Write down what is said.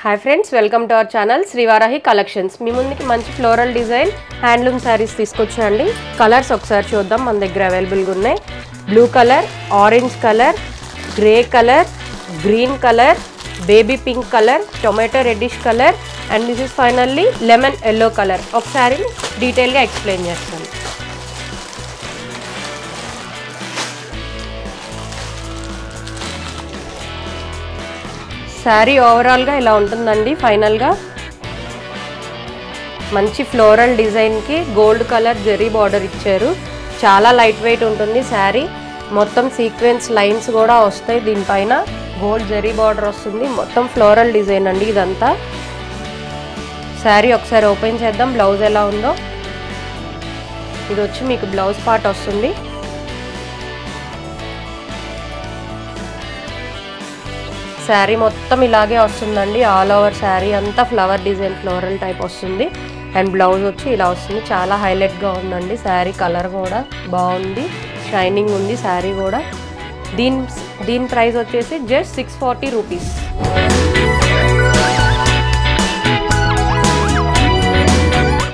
hi friends welcome to our channel Srivarahi collections मी मुंदुकी मंची फ्लोरल डिजाइन हैंडलूम सारीस तीसुकोच्चांडी कलर्स ओकसारी चूद्दाम मन दग्गर अवेलेबल गा उन्नाई blue colour orange colour grey colour green colour baby pink colour tomato reddish colour and this is finally lemon yellow colour ओकसारी डीटेल गा एक्सप्लेन चेस्तानु सारी ओवराल गा इला उंटुंदंडी फाइनल गा मंची फ्लोरल डिजाइन की गोल्ड कलर जरी बॉर्डर इच्चारू चाला लाइट वेट उंटुंदी सारी मोत्तम सीक्वेंस लाइन्स कूडा वस्ताई दीनि पैन गोल्ड जरी बॉर्डर वस्तुंदी मोत्तम फ्लोरल डिजाइन अंडी इदंता सारी ओकसारी ओपन चेद्दाम ब्लौज एला उंदो इदि वच्ची मीकु ब्लौज पार्ट वस्तुंदी सारी మొత్తం ఇలాగే వస్తుందండి ఆల్ ఓవర్ సారీ అంతా ఫ్లవర్ డిజైన్ ఫ్లోరల్ టైప్ వస్తుంది అండ్ బ్లౌజ్ వచ్చి ఇలా వస్తుంది చాలా హైలైట్ గా ఉందండి సారీ కలర్ కూడా బాగుంది షైనింగ్ ఉంది సారీ కూడా దీని ప్రైస్ వచ్చేసి జస్ట్ 640 రూపీస్